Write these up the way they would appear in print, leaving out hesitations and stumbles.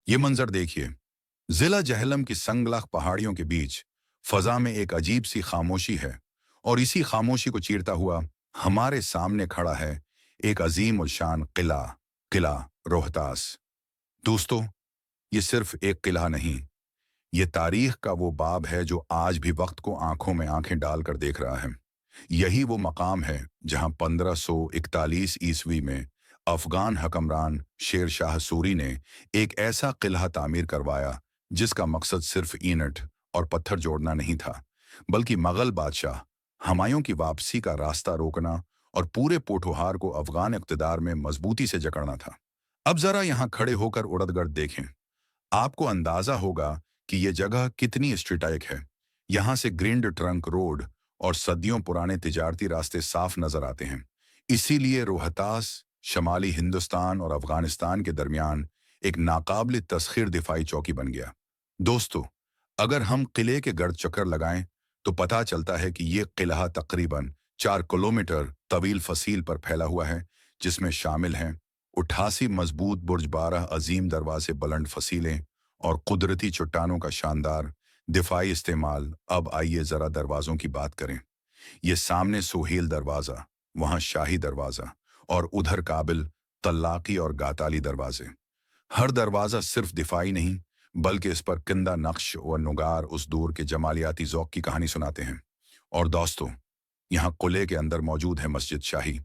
ये मंजर देखिए, जिला जहलम की संगलाख पहाड़ियों के बीच फजा में एक अजीब सी खामोशी है, और इसी खामोशी को चीरता हुआ हमारे सामने खड़ा है एक अजीम उलशान किला, किला रोहतास। दोस्तों, ये सिर्फ एक किला नहीं, ये तारीख का वो बाब है जो आज भी वक्त को आंखों में आंखें डालकर देख रहा है। यही वो मकाम है जहां 1541 ईस्वी में अफगान हकमरान शेर शाह सूरी ने एक ऐसा किला तामीर करवाया जिसका मकसद सिर्फ ईंट और पत्थर जोड़ना नहीं था, बल्कि मुगल बादशाह हुमायूं की वापसी का रास्ता रोकना और पूरे पोठोहार को अफगान इक़्तिदार में मजबूती से जकड़ना था। अब जरा यहाँ खड़े होकर उड़दगर्द देखें, आपको अंदाजा होगा कि ये जगह कितनी स्ट्रेटेजिक है। यहाँ से ग्रीन्ड ट्रंक रोड और सदियों पुराने तिजारती रास्ते साफ नजर आते हैं। इसीलिए रोहतास शमाली हिंदुस्तान और अफगानिस्तान के दरमियान एक नाकाबिल तस्खीर दिफाई चौकी बन गया। दोस्तों, अगर हम किले के गर्द चक्कर लगाएं तो पता चलता है कि ये किला तकरीबन 4 किलोमीटर तवील फसील पर फैला हुआ है, जिसमें शामिल हैं 88 मजबूत बुर्ज, 12 अजीम दरवाजे, बुलंद फसीलें और कुदरती चट्टानों का शानदार दिफाई इस्तेमाल। अब आइए जरा दरवाजों की बात करें। ये सामने सुहेल दरवाज़ा, वहाँ शाही दरवाज़ा और उधर काबिल, तल्लाकी और गाताली दरवाजे। हर दरवाज़ा सिर्फ दिफाई नहीं, बल्कि इस पर किंदा नक्श व नुगार उस दौर के जमालियाती ज़ौक़ की कहानी सुनाते हैं। और दोस्तों, यहाँ किले के अंदर मौजूद है मस्जिद शाही।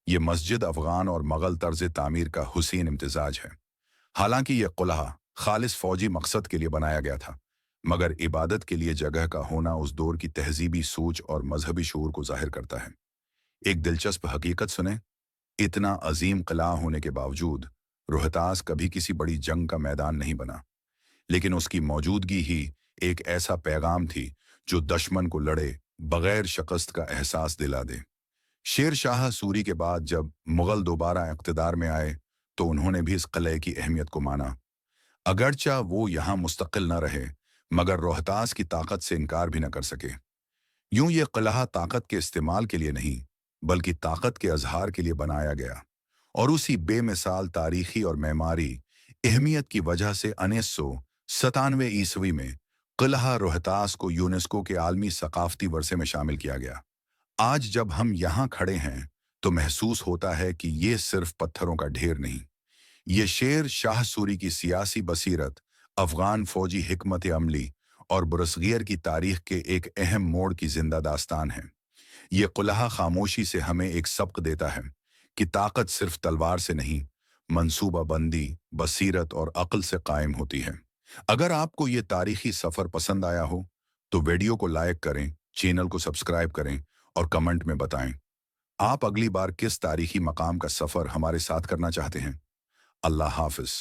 ये मस्जिद अफ़गान और मुग़ल तर्ज़ तामीर का हुसीन इम्तिज़ाज है। हालांकि यह किला खालिस फ़ौजी मकसद के लिए बनाया गया था, मगर इबादत के लिए जगह का होना उस दौर की तहज़ीबी सोच और मजहबी शूर को ज़ाहिर करता है। एक दिलचस्प हकीकत सुने, इतना अजीम किला होने के बावजूद रोहतास कभी किसी बड़ी जंग का मैदान नहीं बना, लेकिन उसकी मौजूदगी ही एक ऐसा पैगाम थी जो दुश्मन को लड़े बगैर शिकस्त का एहसास दिला दे। शेर शाह सूरी के बाद जब मुग़ल दोबारा इक़्तिदार में आए तो उन्होंने भी इस किले की अहमियत को माना। अगरचा वो यहाँ मुस्तकिल न रहे, मगर रोहतास की ताकत से इनकार भी न कर सके। यूं ये किला ताकत के इस्तेमाल के लिए नहीं, बल्कि ताकत के अजहार के लिए बनाया गया, और उसी बेमिसाल तारीखी और मेमारी अहमियत की वजह से 1997 ईस्वी में किला रोहतास को यूनेस्को के आलमी सकाफती वर्से में शामिल किया गया। आज जब हम यहाँ खड़े हैं तो महसूस होता है कि ये सिर्फ पत्थरों का ढेर नहीं, ये शेर शाह सूरी की सियासी बसीरत, अफगान फौजी हिकमत अमली और बुरसगीर की तारीख के एक अहम मोड़ की जिंदा दास्तान है। ये किला खामोशी से हमें एक सबक देता है कि ताकत सिर्फ तलवार से नहीं, मंसूबा बंदी, बसीरत और अक्ल से कायम होती है। अगर आपको ये तारीखी सफ़र पसंद आया हो तो वीडियो को लाइक करें, चैनल को सब्सक्राइब करें और कमेंट में बताएं आप अगली बार किस तारीखी मकाम का सफ़र हमारे साथ करना चाहते हैं। अल्लाह हाफ़िज़।